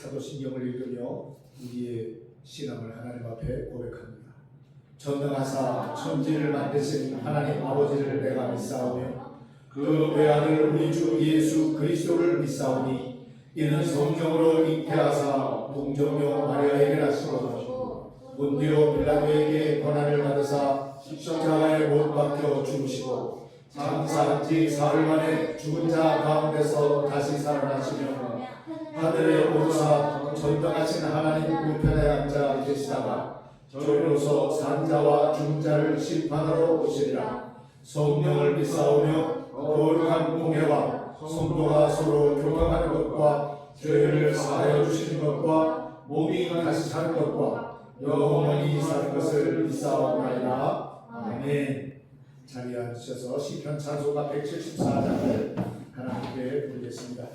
사도신경을 읽으며 우리의 신앙을 하나님 앞에 고백합니다. 전능하사 천지를 만드신 하나님 아버지를 내가 믿사오며 그 외아들 우리 주 예수 그리스도를 믿사오니 이는 성령으로 잉태하사 동정녀 마리아에게 나시고 본디오 빌라도에게 권한을 받으사 십자가에 못 박혀 죽으시고 장사한 지 사흘 만에 죽은 자 가운데서 다시 살아나시며 하늘에 오르사 전능하신 하나님 우편에 앉아 계시다가 저희로서 산자와 죽은 자를 심판하러 오시리라. 성령을 믿사오며 거룩한 공회와 성도가 서로 교감하는 것과 죄를 사하여 주시는 것과 몸이 다시 사는 것과 영원히 사는 것을 믿사오나이다. 아멘. 자리에 앉으셔서 시편 찬송가 174장을 하나님께 부르겠습니다.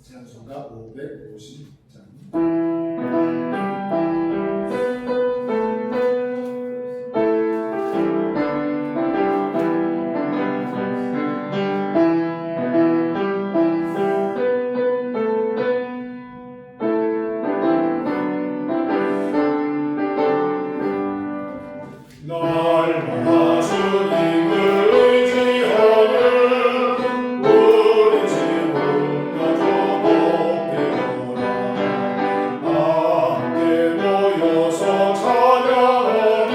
찬송가 550장. 날마다 주님을 의지하는 우리 집은 가족 복되어라. 함께 모여서 찬양하니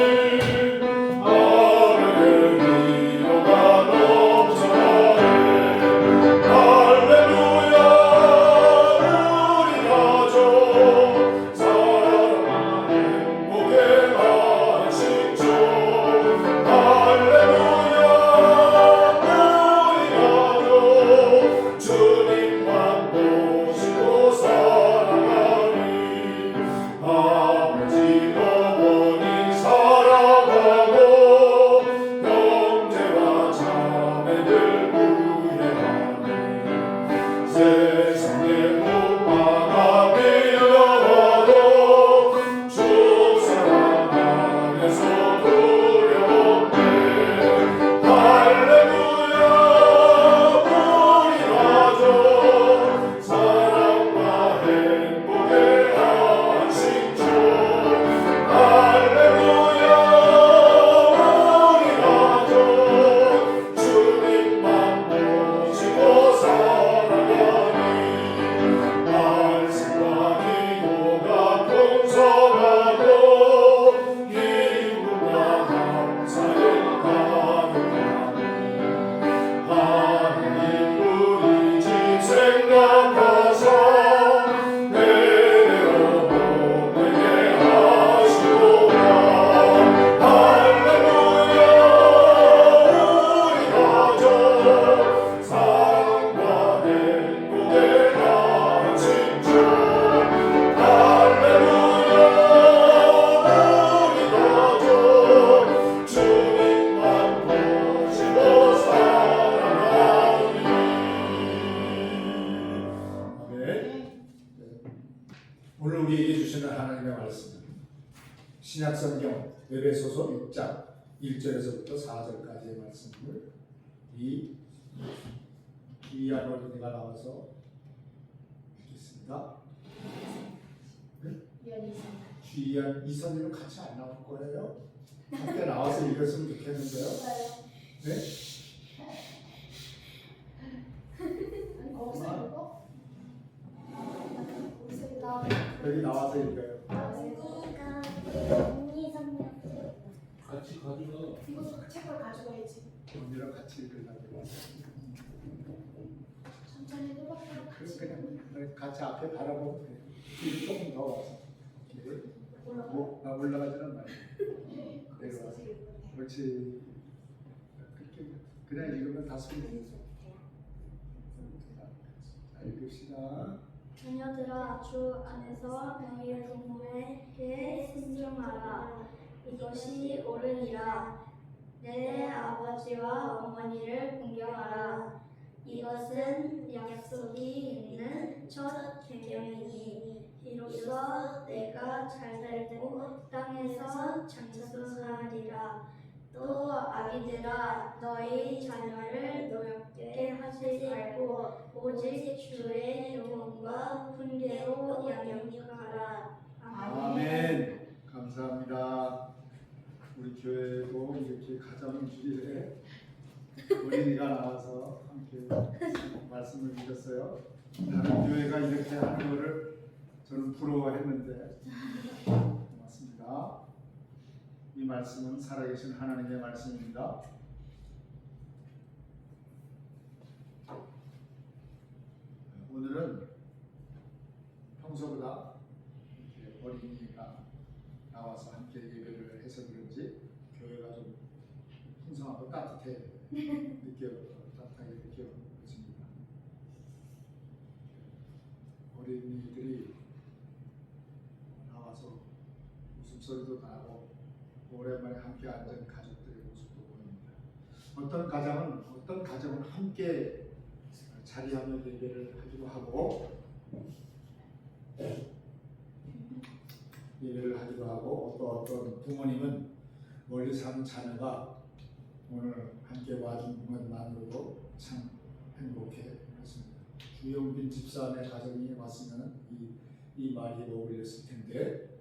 하늘의 위로가 넘쳐나네. 할렐루야 우리 가족 사랑하는 행복의 안식처. 신약성경 에베소서 6장 1절에서부터 4절까지의 말씀을 이 귀한 어린이가 나와서 읽겠습니다. 귀한 이선이는 같이 안 나올 거예요? 함께 나와서 읽었으면 좋겠는데요. 네? 여기 나와서 읽어요. 같이 가져가. 이거 책을 가져가야지. 언니랑 같이 읽으려고. 천천히 또박또박 같이 그냥 같이 앞에 바라보고 돼. 뒤로 조금 더 와서. 올라가지는 말고. 내려와서. 그렇지. 그렇게 그냥 읽으면 다 소리. 자, 읽읍시다. 자녀들아, 주 안에서 너희의 부모에게 순종하라. 이것이 옳으니라. 내 아버지와 어머니를 공경하라. 이것은 약속이 있는 첫 계명이니 이로써 내가 잘되고 땅에서 장수하리라. 또 아기들아, 너희 자녀를 노엽게 하지 말고 오직 주의 교훈과 훈계로 양육하라. 아멘. 감사합니다. 우리 교회도 이렇게 가정주일에 어린이가 나와서 함께 말씀을 드렸어요. 다른 교회가 이렇게 하는 것을 저는 부러워했는데 고맙습니다. 이 말씀은 살아계신 하나님의 말씀입니다. 오늘은 평소보다 이렇게 어린이가 나와서 함께 예배를 해서 그런지 교회가 좀 풍성하고 따뜻하게 느껴집니다. 어린이들이 나와서 웃음소리도 나고 오랜만에 함께 앉은 가족들의 모습도 보입니다. 어떤 가정은 함께 자리하며 예배를 하기도 하고 어떤 부모님은 멀리 사는 자녀가 오늘 함께 와준 것만으로도 참 행복해 했습니다. 주영빈 집사의 가정이 왔으면 이 말이 어울렸을 텐데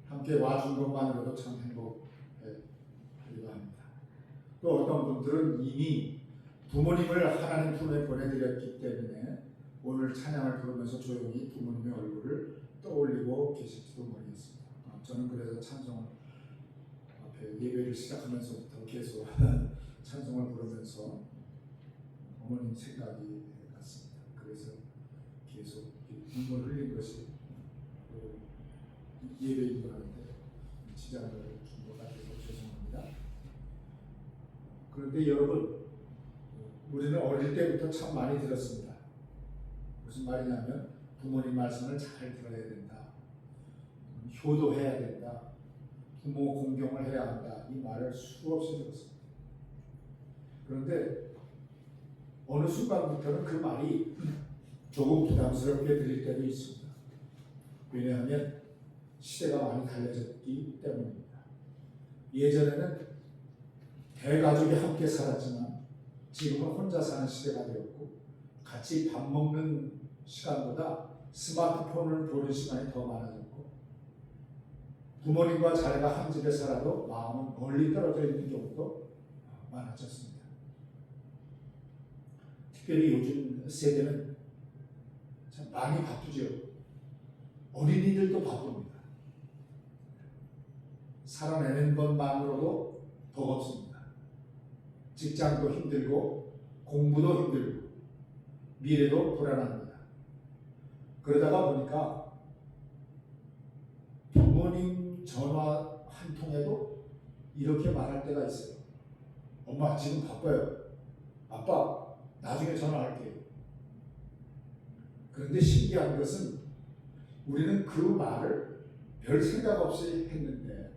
함께 와준 것만으로도 참 행복하기도 합니다. 또 어떤 분들은 이미 부모님을 하나님 품에 보내드렸기 때문에 오늘 찬양을 부르면서 조용히 부모님의 얼굴을 떠올리고 계실지도 모르겠습니다. 저는 그래서 찬송 앞에 예배를 시작하면서부터 계속 찬송을 부르면서 어머님 생각이 났습니다. 그래서 계속 눈물 흘린 것이 예배인 것 같은데 지장을 준 것 같아서 죄송합니다. 그런데 여러분, 우리는 어릴 때부터 참 많이 들었습니다. 무슨 말이냐면 부모님 말씀을 잘 들어야 된다, 효도해야 된다, 부모 공경을 해야 한다, 이 말을 수없이 들었습니다. 그런데 어느 순간부터는 그 말이 조금 부담스럽게 들릴 때도 있습니다. 왜냐하면 시대가 많이 달라졌기 때문입니다. 예전에는 대가족이 함께 살았지만 지금은 혼자 사는 시대가 되었고 같이 밥 먹는 시간보다 스마트폰을 보는 시간이 더 많아졌고 부모님과 자녀가 한 집에 살아도 마음은 멀리 떨어져 있는 경우도 많아졌습니다. 특별히 요즘 세대는 참 많이 바쁘죠. 어린이들도 바쁩니다. 살아내는 것만으로도 버겁습니다. 직장도 힘들고 공부도 힘들고 미래도 불안합니다. 그러다가 보니까 부모님 전화 한 통에도 이렇게 말할 때가 있어요. 엄마 지금 바빠요. 아빠 나중에 전화할게요. 그런데 신기한 것은 우리는 그 말을 별 생각 없이 했는데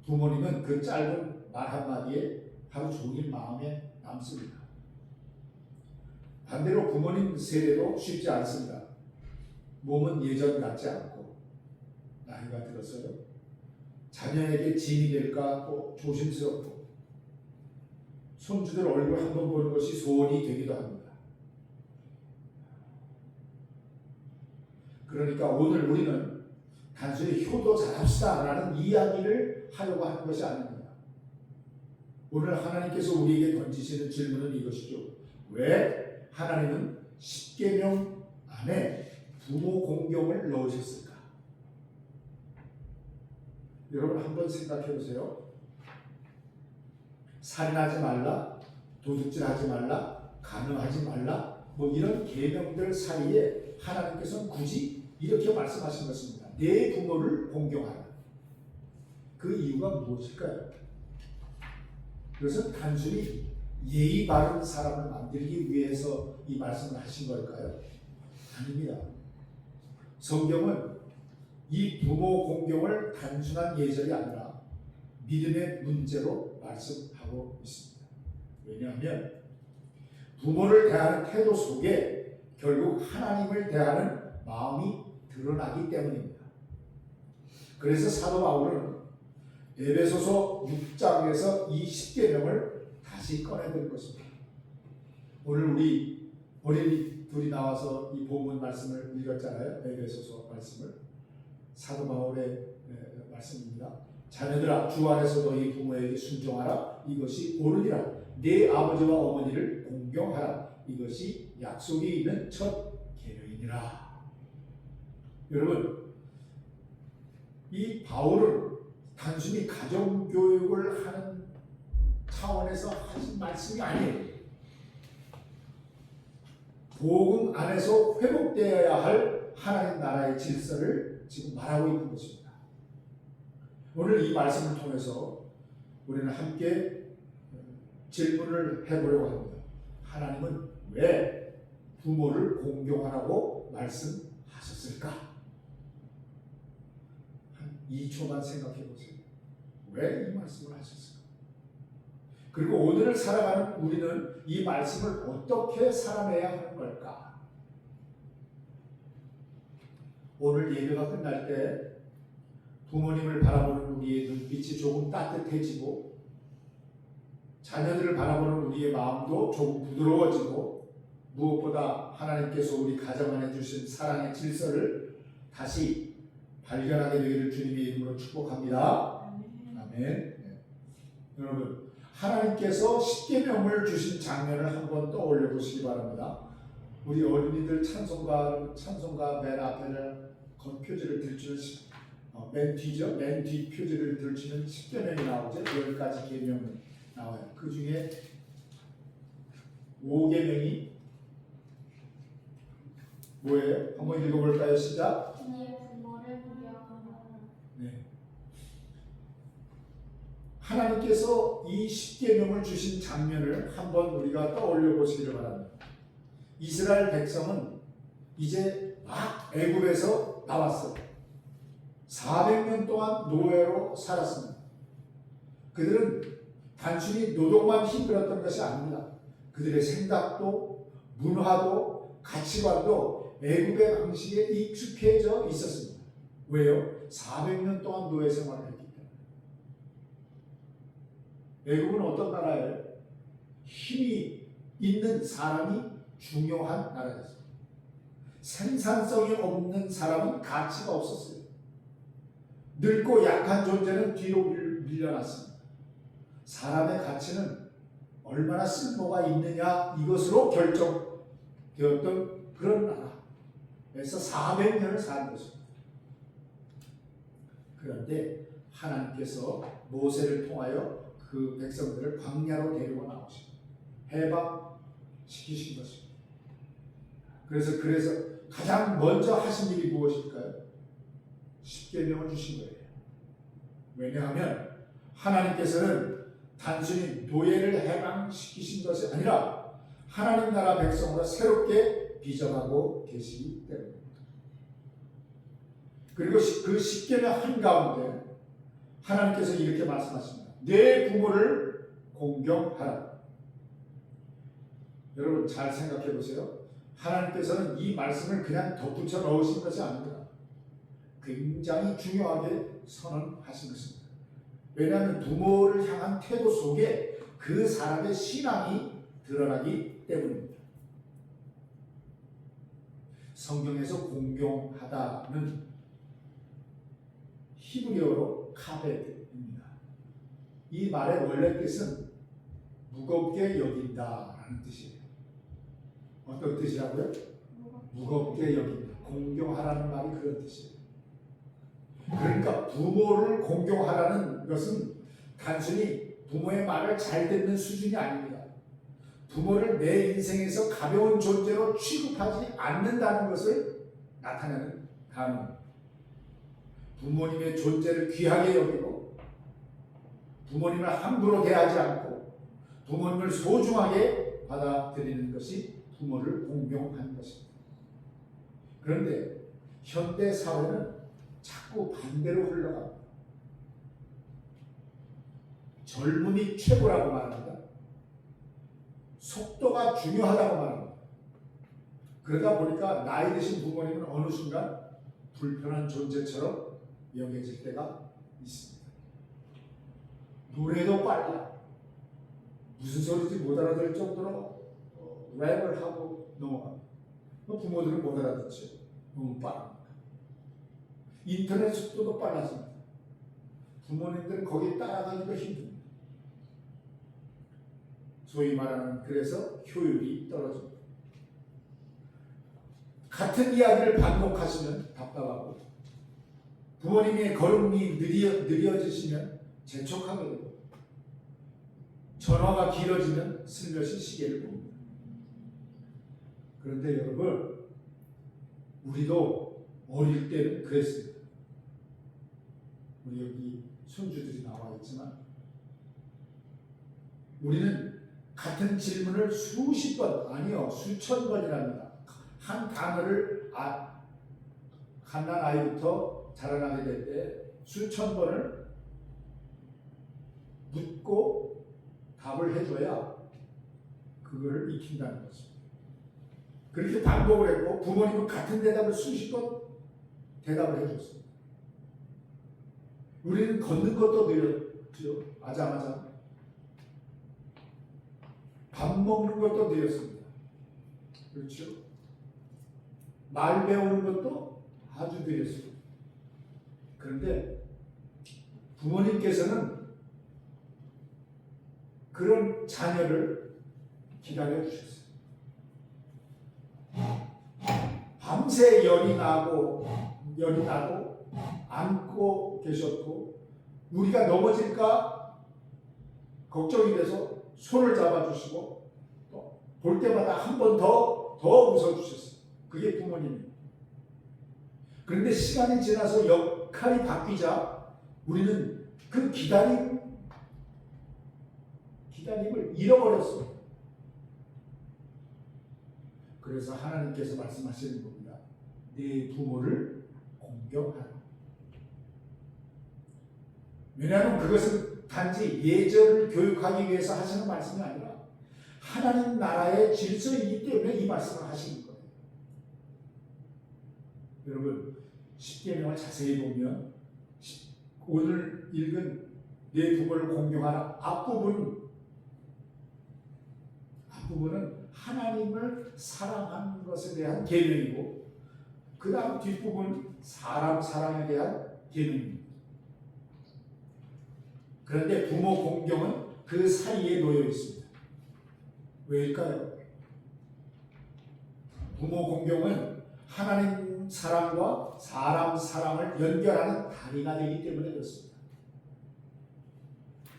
부모님은 그 짧은 말 한마디에 하루 종일 마음에 남습니다. 반대로 부모님 세대도 쉽지 않습니다. 몸은 예전 같지 않고 나이가 들어서요. 자녀에게 짐이 될까 또 조심스럽고 손주들 얼굴 한번 보는 것이 소원이 되기도 합니다. 그러니까 오늘 우리는 단순히 효도 잘합시다라는 이야기를 하려고 하는 것이 아닙니다. 오늘 하나님께서 우리에게 던지시는 질문은 이것이죠. 왜 하나님은 십계명 안에 부모 공경을 넣으셨을까? 여러분 한번 생각해 보세요. 살인하지 말라, 도둑질하지 말라, 간음하지 말라, 뭐 이런 계명들 사이에 하나님께서는 굳이 이렇게 말씀하신 것입니다. 내 부모를 공경하라. 그 이유가 무엇일까요? 그것은 단순히 예의 바른 사람을 만들기 위해서 이 말씀을 하신 걸까요? 아닙니다. 성경은 이 부모 공경을 단순한 예절이 아니라 믿음의 문제로 말씀하고 있습니다. 왜냐하면 부모를 대하는 태도 속에 결국 하나님을 대하는 마음이 드러나기 때문입니다. 그래서 사도 바울은 에베소서 6장에서 이 10계명을 다시 꺼내들 것입니다. 오늘 우리 어린이 둘이 나와서 이 본문 말씀을 읽었잖아요. 에베소서 말씀을. 사도 바울의 말씀입니다. 자녀들아 주 안에서 너희 부모에게 순종하라. 이것이 옳으니라. 네 아버지와 어머니를 공경하라. 이것이 약속이 있는 첫 계명이니라. 여러분, 이 바울은 단순히 가정교육을 하는 차원에서 하신 말씀이 아니에요. 복음 안에서 회복되어야 할 하나님 나라의 질서를 지금 말하고 있는 것입니다. 오늘 이 말씀을 통해서 우리는 함께 질문을 해보려고 합니다. 하나님은 왜 부모를 공경하라고 말씀하셨을까? 한 2초만 생각해 보세요. 왜 이 말씀을 하셨을까? 그리고 오늘을 살아가는 우리는 이 말씀을 어떻게 살아내야 하는 걸까? 오늘 예배가 끝날 때 부모님을 바라보는 우리의 눈빛이 조금 따뜻해지고 자녀들을 바라보는 우리의 마음도 조금 부드러워지고 무엇보다 하나님께서 우리 가정 안에 주신 사랑의 질서를 다시 발견하게 되기를 주님의 이름으로 축복합니다. 아멘. 네. 여러분, 하나님께서 십계명을 주신 장면을 한번 떠올려 보시기 바랍니다. 우리 어린이들 찬송가 맨 앞에는 표지를 들추는 맨 뒤죠. 맨 뒤 표지를 들추는 십계명이 나오죠. 10가지 계명이 나와요. 그 중에 5계명이 뭐예요? 한번 읽어볼까요? 시작. 네 부모를 공경하라. 네. 하나님께서 이 십계명을 주신 장면을 한번 우리가 떠올려 보시기를 바랍니다. 이스라엘 백성은 이제 막 애굽에서 나왔어요. 400년 동안 노예로 살았습니다. 그들은 단순히 노동만 힘들었던 것이 아닙니다. 그들의 생각도 문화도 가치관도 애굽의 방식에 익숙해져 있었습니다. 왜요? 400년 동안 노예 생활을 했기 때문에. 애굽은 어떤 나라예요? 힘이 있는 사람이 중요한 나라였어요. 생산성이 없는 사람은 가치가 없었어요. 늙고 약한 존재는 뒤로 밀려났습니다. 사람의 가치는 얼마나 쓸모가 있느냐 이것으로 결정되었던 그런 나라에서 400년을 산 것입니다. 그런데 하나님께서 모세를 통하여 그 백성들을 광야로 데리고 나오시고 해방시키신 것입니다. 그래서 가장 먼저 하신 일이 무엇일까요? 십계명을 주신 거예요. 왜냐하면 하나님께서는 단순히 노예를 해방시키신 것이 아니라 하나님 나라 백성으로 새롭게 빚어가고 계시기 때문입니다. 그리고 그 십계명 한가운데 하나님께서 이렇게 말씀하십니다. 내 부모를 공경하라. 여러분 잘 생각해 보세요. 하나님께서는 이 말씀을 그냥 덧붙여 넣으신 것이 아닙니다. 굉장히 중요하게 선언하신 것입니다. 왜냐하면 부모를 향한 태도 속에 그 사람의 신앙이 드러나기 때문입니다. 성경에서 공경하다는 히브리어로 카벳입니다. 이 말의 원래 뜻은 무겁게 여긴다라는 뜻이에요. 어떤 뜻이라고요? 무겁게 여긴다. 공경하라는 말이 그런 뜻이에요. 그러니까 부모를 공경하라는 것은 단순히 부모의 말을 잘 듣는 수준이 아닙니다. 부모를 내 인생에서 가벼운 존재로 취급하지 않는다는 것을 나타내는 단어입니다. 부모님의 존재를 귀하게 여기고 부모님을 함부로 대하지 않고 부모님을 소중하게 받아들이는 것이 부모를 공경하는 것입니다. 그런데 현대 사회는 자꾸 반대로 흘러갑니다. 젊음이 최고라고 말합니다. 속도가 중요하다고 말합니다. 그러다 보니까 나이 드신 부모님은 어느 순간 불편한 존재처럼 여겨질 때가 있습니다. 노래도 빨라. 무슨 소리인지 못 알아들 정도로 랩을 하고 넘어갑니다. 부모들은 못 알아듣죠. 너무 빠릅니다. 인터넷 속도도 빨라집니다. 부모님들은 거기 따라가기도 힘듭니다. 소위 말하는 그래서 효율이 떨어집니다. 같은 이야기를 반복하시면 답답하고 부모님의 걸음이 느려지시면 재촉하게 되고 전화가 길어지면 슬며시 시계를 봅니다. 그런데 여러분, 우리도 어릴 때는 그랬습니다. 우리 여기 손주들이 나와 있지만 우리는 같은 질문을 수십 번, 아니요 수천 번이랍니다. 한 단어를 갓난 아이부터 자라나게 될 때 수천 번을 묻고 답을 해줘야 그거를 익힌다는 것입니다. 그렇게 반복을 했고 부모님은 같은 대답을 수십 번 대답을 해줬습니다. 우리는 걷는 것도 느렸죠. 아장아장. 밥 먹는 것도 느렸습니다. 그렇죠? 말 배우는 것도 아주 느렸습니다. 그런데 부모님께서는 그런 자녀를 기다려 주셨어요. 밤새 열이 나고 안고 계셨고 우리가 넘어질까 걱정이 돼서 손을 잡아주시고 또 볼 때마다 한 번 더 웃어주셨어요. 그게 부모님이에요. 그런데 시간이 지나서 역할이 바뀌자 우리는 그 기다림을 잃어버렸어요. 그래서 하나님께서 말씀하시는 겁니다. 네 부모를 공경하라. 왜냐하면 그것은 단지 예절을 교육하기 위해서 하시는 말씀이 아니라 하나님 나라의 질서이기 때문에 이 말씀을 하시는 거예요. 여러분, 십계명을 자세히 보면 오늘 읽은 내 부모를 공경하라 앞부분은 하나님을 사랑하는 것에 대한 계명이고 그 다음 뒷부분 사람 사랑에 대한 계명입니다. 그런데 부모 공경은 그 사이에 놓여 있습니다. 왜일까요? 부모 공경은 하나님 사랑과 사람 사랑을 연결하는 다리가 되기 때문에 그렇습니다.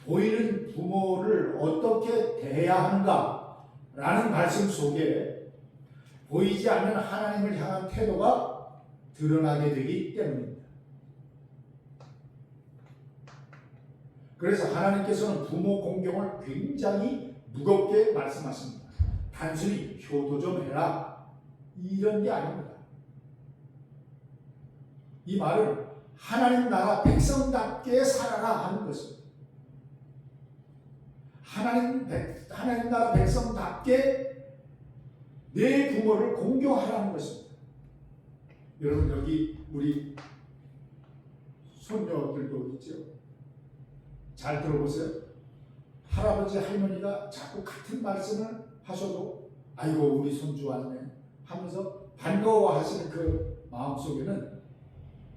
보이는 부모를 어떻게 대해야 하는가 라는 말씀 속에 보이지 않는 하나님을 향한 태도가 드러나게 되기 때문입니다. 그래서 하나님께서는 부모 공경을 굉장히 무겁게 말씀하십니다. 단순히 효도 좀 해라 이런 게 아닙니다. 이 말은 하나님 나라 백성답게 살아라 하는 것입니다. 하나님 나라 백성답게 내 부모를 공경하라는 것입니다. 여러분 여기 우리 손녀들도 있죠. 잘 들어보세요. 할아버지 할머니가 자꾸 같은 말씀을 하셔도 아이고 우리 손주 왔네 하면서 반가워하시는 그 마음속에는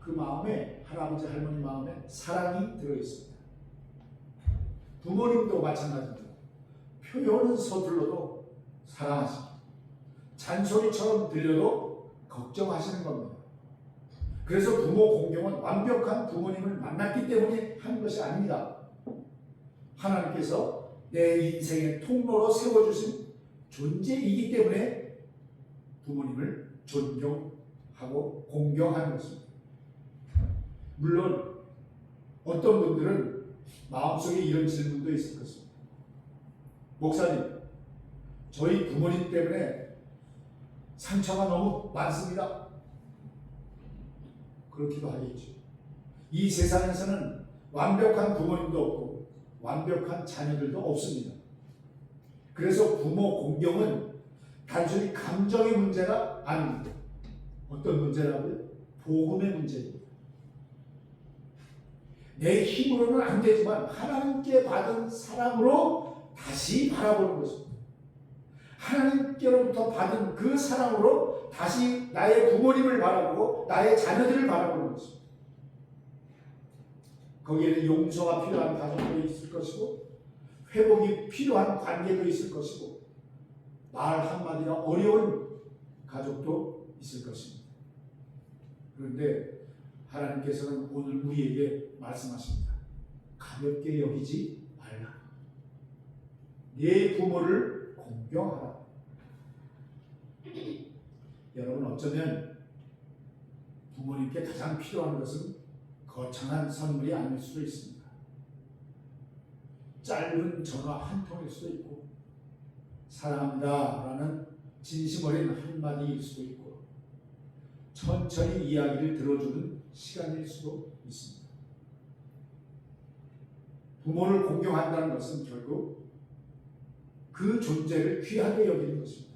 그 마음에 할아버지 할머니 마음에 사랑이 들어있습니다. 부모님도 마찬가지입니다. 표현은 서툴러도 사랑하십니다. 잔소리처럼 들려도 걱정하시는 겁니다. 그래서 부모 공경은 완벽한 부모님을 만났기 때문에 하는 것이 아닙니다. 하나님께서 내 인생의 통로로 세워주신 존재이기 때문에 부모님을 존경하고 공경하는 것입니다. 물론 어떤 분들은 마음속에 이런 질문도 있을 것입니다. 목사님, 저희 부모님 때문에 상처가 너무 많습니다. 그렇기도 하겠죠. 이 세상에서는 완벽한 부모님도 없고 완벽한 자녀들도 없습니다. 그래서 부모 공경은 단순히 감정의 문제가 아닙니다. 어떤 문제라고요? 복음의 문제입니다. 내 힘으로는 안 되지만 하나님께 받은 사랑으로 다시 바라보는 것입니다. 하나님께로부터 받은 그 사랑으로 다시 나의 부모님을 바라보고 나의 자녀들을 바라보는 것입니다. 거기에는 용서가 필요한 가정도 있을 것이고 회복이 필요한 관계도 있을 것이고 말 한마디가 어려운 가족도 있을 것입니다. 그런데 하나님께서는 오늘 우리에게 말씀하십니다. 가볍게 여기지 말라. 네 부모를 공경하라. 여러분 어쩌면 부모님께 가장 필요한 것은 거창한 선물이 아닐 수도 있습니다. 짧은 전화 한 통일 수도 있고 사랑합니다 라는 진심 어린 한마디일 수도 있고 천천히 이야기를 들어주는 시간일 수도 있습니다. 부모를 공경한다는 것은 결국 그 존재를 귀하게 여기는 것입니다.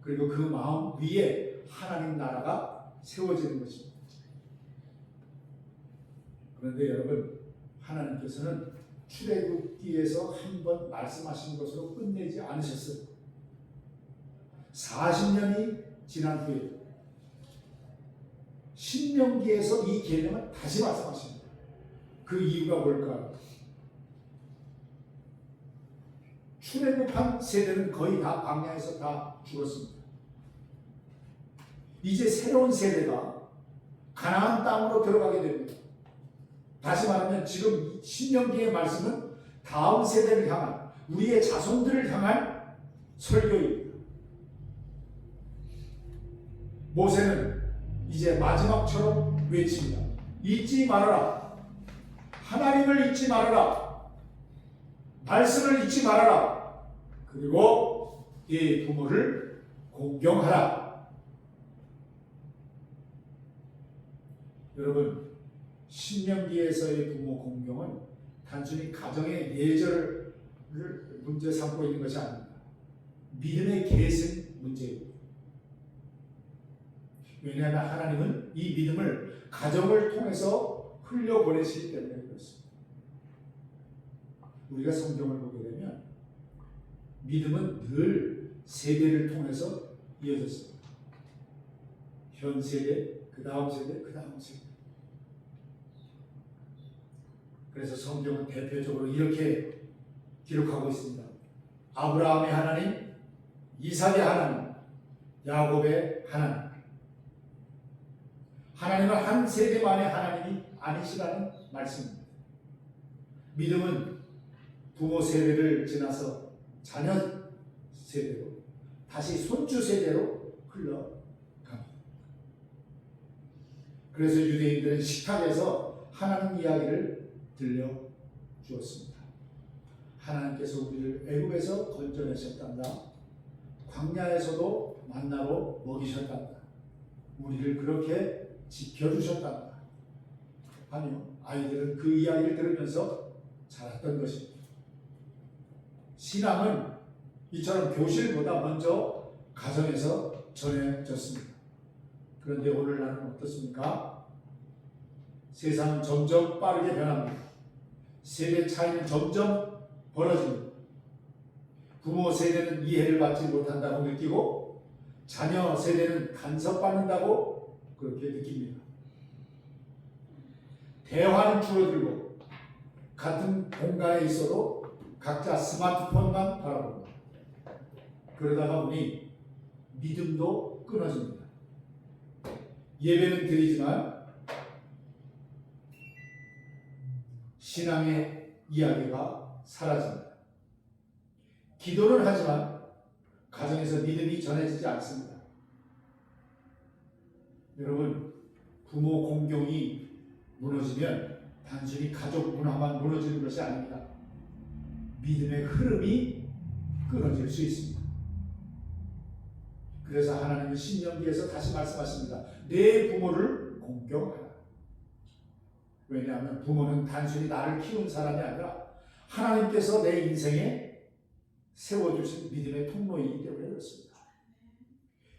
그리고 그 마음 위에 하나님 나라가 세워지는 것입니다. 그런데 여러분 하나님께서는 출애굽기에서 한 번 말씀하신 것으로 끝내지 않으셨어요. 40년이 지난 후에 신명기에서 이 개념을 다시 말씀하십니다. 그 이유가 뭘까요? 출애굽한 세대는 거의 다 광야에서 다 죽었습니다. 이제 새로운 세대가 가나안 땅으로 들어가게 됩니다. 다시 말하면 지금 신명기의 말씀은 다음 세대를 향한 우리의 자손들을 향한 설교입니다. 모세는 이제 마지막처럼 외칩니다. 잊지 말아라. 하나님을 잊지 말아라. 말씀을 잊지 말아라. 그리고 네 부모를 공경하라. 여러분 신명기에서의 부모 공경은 단순히 가정의 예절을 문제 삼고 있는 것이 아닙니다. 믿음의 계승 문제입니다. 왜냐하면 하나님은 이 믿음을 가정을 통해서 흘려보내시기 때문에 그렇습니다. 우리가 성경을 보게 되면 믿음은 늘 세대를 통해서 이어졌습니다. 현 세대, 그 다음 세대, 그 다음 세대. 그래서 성경은 대표적으로 이렇게 기록하고 있습니다. 아브라함의 하나님, 이삭의 하나님, 야곱의 하나님. 하나님은 한 세대만의 하나님이 아니시라는 말씀입니다. 믿음은 부모 세대를 지나서 자녀 세대로 다시 손주 세대로 흘러갑니다. 그래서 유대인들은 식탁에서 하나님 이야기를 들려주었습니다. 하나님께서 우리를 애굽에서 건져내셨단다. 광야에서도 만나로 먹이셨단다. 우리를 그렇게 지켜주셨단다. 아니요, 아이들은 그 이야기를 들으면서 자랐던 것입니다. 신앙은 이처럼 교실보다 먼저 가정에서 전해졌습니다. 그런데 오늘날은 어떻습니까? 세상은 점점 빠르게 변합니다. 세대 차이는 점점 벌어집니다. 부모 세대는 이해를 받지 못한다고 느끼고 자녀 세대는 간섭받는다고 그렇게 느낍니다. 대화는 줄어들고 같은 공간에 있어도 각자 스마트폰만 바라봅니다. 그러다가 보니 믿음도 끊어집니다. 예배는 드리지만 신앙의 이야기가 사라집니다. 기도는 하지만 가정에서 믿음이 전해지지 않습니다. 여러분, 부모 공경이 무너지면 단순히 가족 문화만 무너지는 것이 아닙니다. 믿음의 흐름이 끊어질 수 있습니다. 그래서 하나님은 신명기에서 다시 말씀하십니다. 내 부모를 공경하라. 왜냐하면 부모는 단순히 나를 키운 사람이 아니라 하나님께서 내 인생에 세워주신 믿음의 통로이기 때문에 그렇습니다.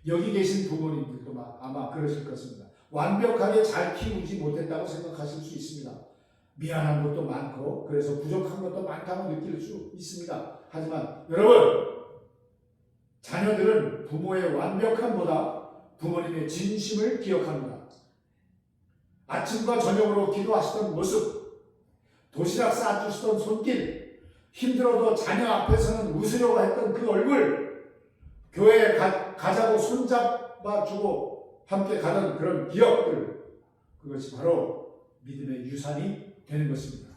여기 계신 부모님들도 아마 그러실 것입니다. 완벽하게 잘 키우지 못했다고 생각하실 수 있습니다. 미안한 것도 많고 그래서 부족한 것도 많다고 느낄 수 있습니다. 하지만 여러분, 자녀들은 부모의 완벽함보다 부모님의 진심을 기억합니다. 아침과 저녁으로 기도하시던 모습, 도시락 싸주시던 손길, 힘들어도 자녀 앞에서는 웃으려고 했던 그 얼굴, 교회에 가자고 손잡아주고 함께 가던 그런 기억들, 그것이 바로 믿음의 유산이 되는 것입니다.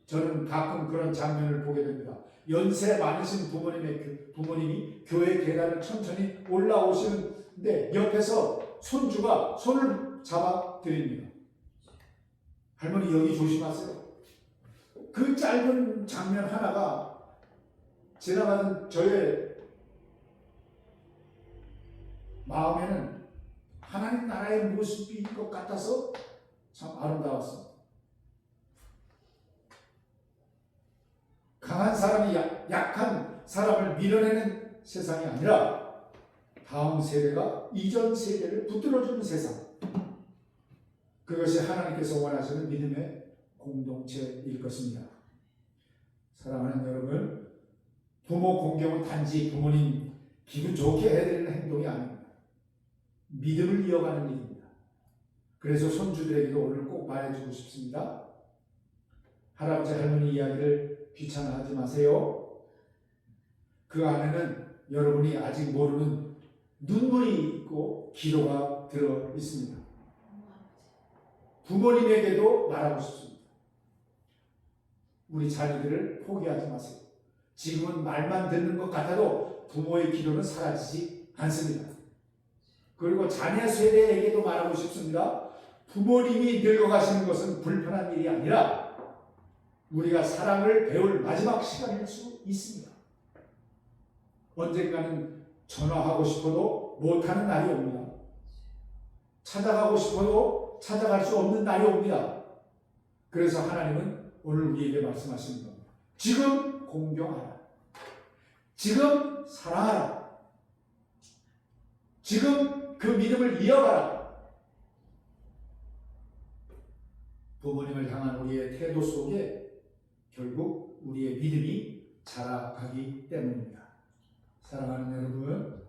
저는 가끔 그런 장면을 보게 됩니다. 연세 많으신 부모님이 교회 계단을 천천히 올라오시는데 옆에서 손주가 손을 잡아 드립니다. 할머니 여기 조심하세요. 그 짧은 장면 하나가 지나가는 저의 마음에는 하나님 나라의 모습인 것 같아서 참 아름다웠습니다. 강한 사람이 약한 사람을 밀어내는 세상이 아니라 다음 세대가 이전 세대를 붙들어주는 세상. 그것이 하나님께서 원하시는 믿음의 공동체일 것입니다. 사랑하는 여러분, 부모 공경은 단지 부모님 기분 좋게 해드리는 행동이 아닙니다. 믿음을 이어가는 일입니다. 그래서 손주들에게도 오늘 꼭 말해주고 싶습니다. 할아버지 할머니 이야기를 귀찮아하지 마세요. 그 안에는 여러분이 아직 모르는 눈물이 있고 기도가 들어 있습니다. 부모님에게도 말하고 싶습니다. 우리 자녀들을 포기하지 마세요. 지금은 말만 듣는 것 같아도 부모의 기도는 사라지지 않습니다. 그리고 자녀 세대에게도 말하고 싶습니다. 부모님이 늙어가시는 것은 불편한 일이 아니라 우리가 사랑을 배울 마지막 시간일 수 있습니다. 언젠가는 전화하고 싶어도 못하는 날이 옵니다. 찾아가고 싶어도 찾아갈 수 없는 날이 옵니다. 그래서 하나님은 오늘 우리에게 말씀하시는 겁니다. 지금 공경하라. 지금 사랑하라. 지금 그 믿음을 이어가라. 부모님을 향한 우리의 태도 속에 결국 우리의 믿음이 자라가기 때문입니다. 사랑하는 여러분,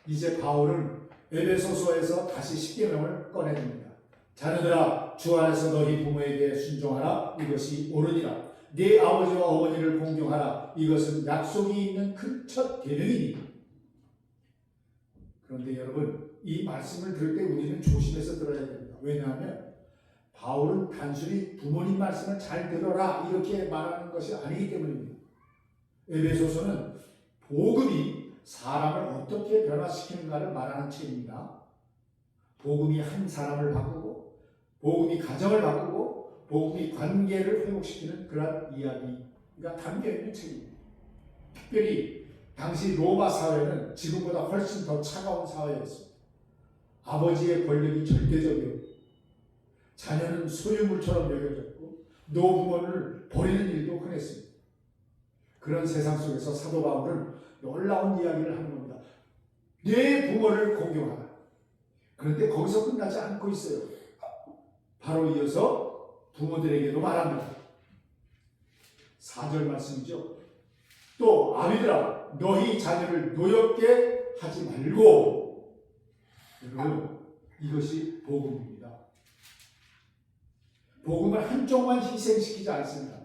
이제 바울은 에베소서에서 다시 십계명을 꺼내줍니다. 자녀들아, 주 안에서 너희 부모에게 순종하라. 이것이 옳으니라. 네 아버지와 어머니를 공경하라. 이것은 약속이 있는 큰 첫 계명이니. 그런데 여러분, 이 말씀을 들을 때 우리는 조심해서 들어야 됩니다. 왜냐하면 바울은 단순히 부모님 말씀을 잘 들어라 이렇게 말하는 것이 아니기 때문입니다. 에베소서는 복음이 사람을 어떻게 변화시키는가를 말하는 책입니다. 복음이 한 사람을 바꾸고, 복음이 가정을 바꾸고, 복음이 관계를 회복시키는 그런 이야기가 담겨있는 책입니다. 특별히 당시 로마 사회는 지금보다 훨씬 더 차가운 사회였습니다. 아버지의 권력이 절대적이었고 자녀는 소유물처럼 여겨졌고 노부모를 버리는 일도 흔했습니다. 그런 세상 속에서 사도 바울은 놀라운 이야기를 하는 겁니다. 내 부모를 공경하라. 그런데 거기서 끝나지 않고 있어요. 바로 이어서 부모들에게도 말합니다. 4절 말씀이죠. 또 아비들아 너희 자녀를 노엽게 하지 말고. 여러분 이것이 복음입니다. 복음은 한쪽만 희생시키지 않습니다.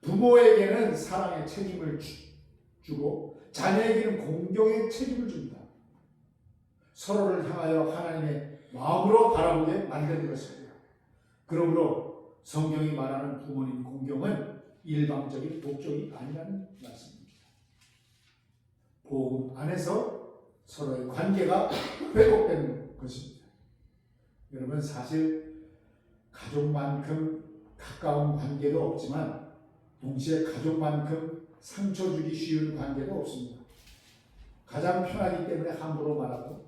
부모에게는 사랑의 책임을 주고 자녀에게는 공경의 책임을 줍니다. 서로를 향하여 하나님의 마음으로 바라보게 만드는 것입니다. 그러므로 성경이 말하는 부모님 공경은 일방적인 독점이 아니라는 말씀입니다. 복음 안에서 서로의 관계가 회복되는 것입니다. 여러분 사실 가족만큼 가까운 관계도 없지만 동시에 가족만큼 상처 주기 쉬운 관계도 없습니다. 가장 편하기 때문에 함부로 말하고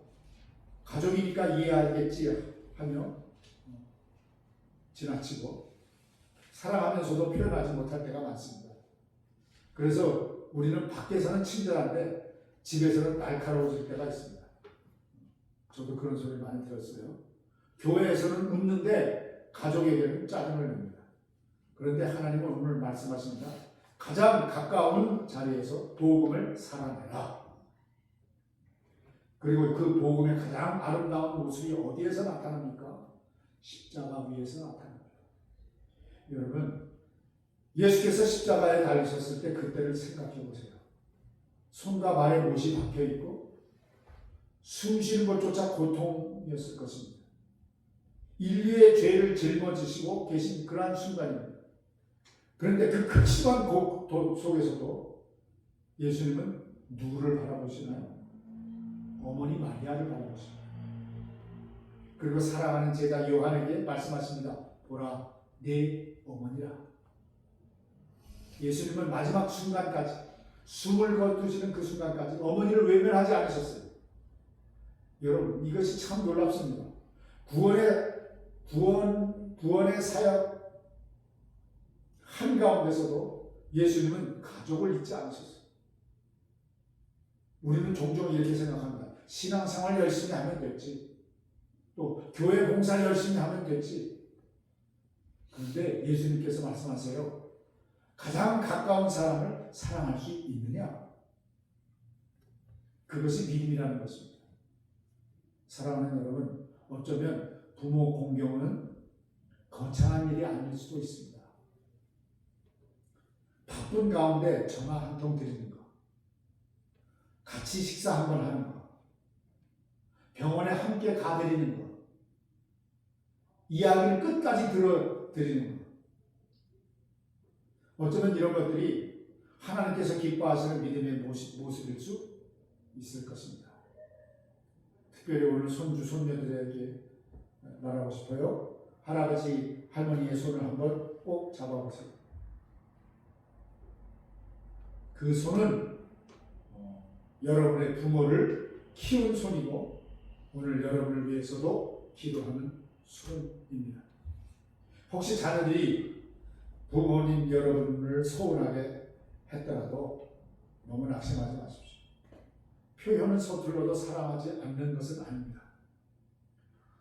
가족이니까 이해하겠지 하며 지나치고 사랑하면서도 표현하지 못할 때가 많습니다. 그래서 우리는 밖에서는 친절한데 집에서는 날카로워질 때가 있습니다. 저도 그런 소리 많이 들었어요. 교회에서는 웃는데 가족에게는 짜증을 냅니다. 그런데 하나님은 오늘 말씀하십니다. 가장 가까운 자리에서 복음을 살아내라. 그리고 그 복음의 가장 아름다운 모습이 어디에서 나타납니까? 십자가 위에서 나타납니다. 여러분 예수께서 십자가에 달리셨을 때 그때를 생각해 보세요. 손과 발에 못이 박혀 있고 숨 쉬는 것조차 고통이었을 것입니다. 인류의 죄를 짊어지시고 계신 그러한 순간입니다. 그런데 그 극심한 고통 속에서도 예수님은 누구를 바라보시나요? 어머니 마리아를 바라보십니다. 그리고 사랑하는 제자 요한에게 말씀하십니다. 보라 내 어머니라. 예수님은 마지막 순간까지 숨을 거두시는 그 순간까지 어머니를 외면하지 않으셨어요. 여러분 이것이 참 놀랍습니다. 구원의 사역 한가운데서도 예수님은 가족을 잊지 않으셨어요. 우리는 종종 이렇게 생각합니다. 신앙생활 열심히 하면 됐지. 또 교회 봉사를 열심히 하면 됐지. 그런데 예수님께서 말씀하세요. 가장 가까운 사람을 사랑할 수 있느냐? 그것이 믿음이라는 것입니다. 사랑하는 여러분, 어쩌면 부모 공경은 거창한 일이 아닐 수도 있습니다. 바쁜 가운데 전화 한 통 드리는 것, 같이 식사 한번 하는 것, 병원에 함께 가드리는 것, 이야기를 끝까지 들어드리는 것. 어쩌면 이런 것들이 하나님께서 기뻐하시는 믿음의 모습일 수 있을 것입니다. 특별히 오늘 손주, 손녀들에게 말하고 싶어요. 할아버지, 할머니의 손을 한번 꼭 잡아보세요. 그 손은 여러분의 부모를 키운 손이고 오늘 여러분을 위해서도 기도하는 손입니다. 혹시 자녀들이 부모님 여러분을 서운하게 했더라도 너무 낙심하지 마십시오. 표현을 서툴러도 사랑하지 않는 것은 아닙니다.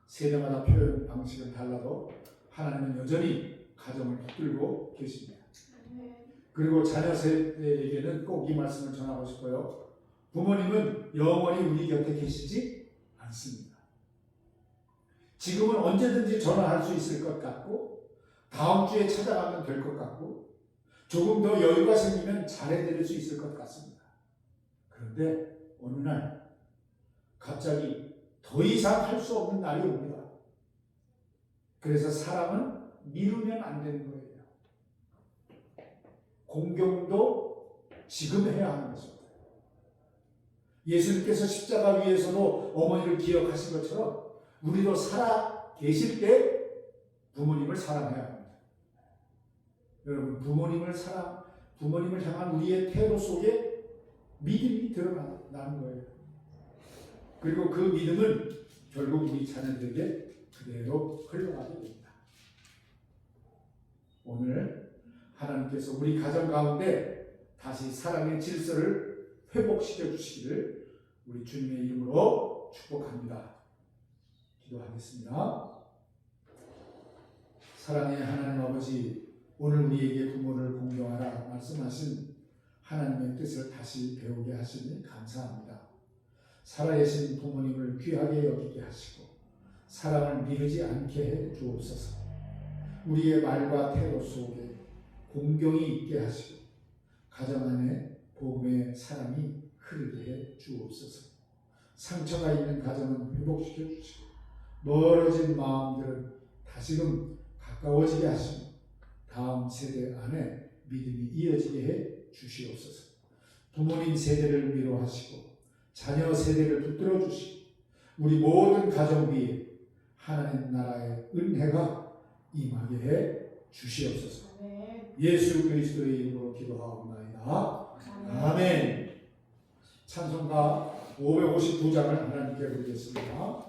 세대마다 표현 방식은 달라도 하나님은 여전히 가정을 붙들고 계십니다. 그리고 자녀 세대에게는 꼭 이 말씀을 전하고 싶어요. 부모님은 영원히 우리 곁에 계시지 않습니다. 지금은 언제든지 전화할 수 있을 것 같고 다음 주에 찾아가면 될 것 같고 조금 더 여유가 생기면 잘해드릴 수 있을 것 같습니다. 그런데 어느 날 갑자기 더 이상 할 수 없는 날이 옵니다. 그래서 사랑은 미루면 안 되는 거예요. 공경도 지금 해야 하는 것입니다. 예수님께서 십자가 위에서도 어머니를 기억하신 것처럼 우리도 살아 계실 때 부모님을 사랑해야 합니다. 여러분, 부모님을 향한 우리의 태도 속에 믿음이 드러나는 거예요. 그리고 그 믿음은 결국 우리 자녀들에게 그대로 흘러가게 됩니다. 오늘 하나님께서 우리 가정 가운데 다시 사랑의 질서를 회복시켜 주시기를 우리 주님의 이름으로 축복합니다. 기도하겠습니다. 사랑의 하나님 아버지, 오늘 우리에게 부모를 공경하라 말씀하신 하나님의 뜻을 다시 배우게 하시니 감사합니다. 살아계신 부모님을 귀하게 여기게 하시고 사랑을 미루지 않게 해 주옵소서. 우리의 말과 태도 속에 공경이 있게 하시고 가정 안에 복음의 사랑이 흐르게 해 주옵소서. 상처가 있는 가정은 회복시켜 주시고 멀어진 마음들은 다시금 가까워지게 하시고 다음 세대 안에 믿음이 이어지게 해 주시옵소서. 부모님 세대를 위로하시고 자녀 세대를 붙들어 주시고 우리 모든 가정 위에 하나님 나라의 은혜가 임하게 해 주시옵소서. 예수 그리스도의 이름으로 기도하옵나이다. 아멘. 찬송가 559장을 하나님께 드리겠습니다.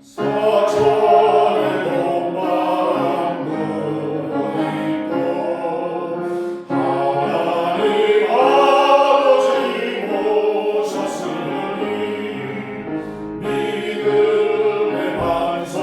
사천의 동방 누워있고 하나님 아버지 모셨으니 믿음의 반석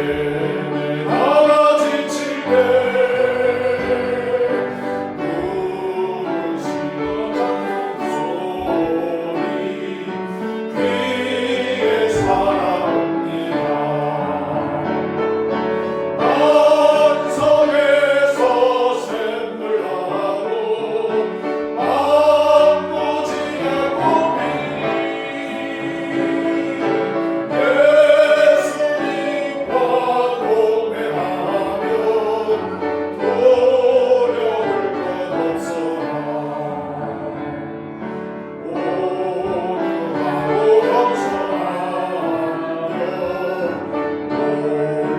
내가 지칠 때 부르시던 소리 귀에 살아옵니다. 반석에서 샘물나고 안무지의 꽃이 예수님과 동행하면 두려울 것 없어라. 오늘하고 겸손하며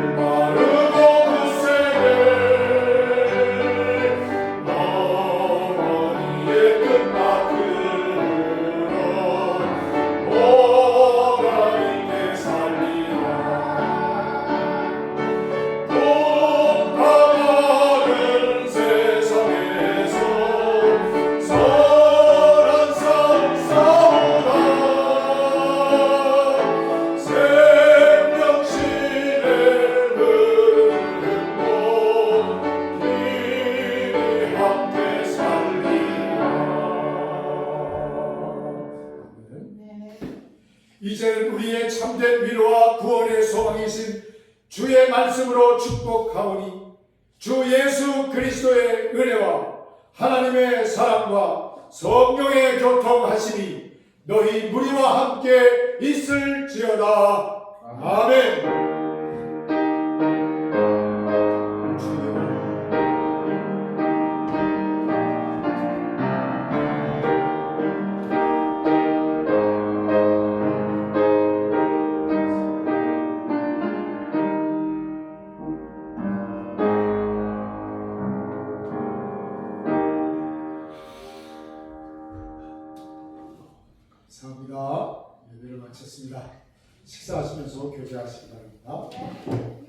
올바르고 굳세게 어머니의 끝마크로 뭐가 있게 살리라. 돈파하는 세상에서 선한 싸움 싸우라. 생명신의 흐름도 힘이 함께 살리라. 이제는 우리의 참된 위로와 구원의 소망이신 주의 말씀으로 축복하오니 주 예수 그리스도의 은혜와 하나님의 사랑과 성령의 교통하심이 너희 무리와 함께 있을지어다. 아멘. 주여. 감사합니다. 예배를 마쳤습니다. 식사하시면서 교제하시기 바랍니다.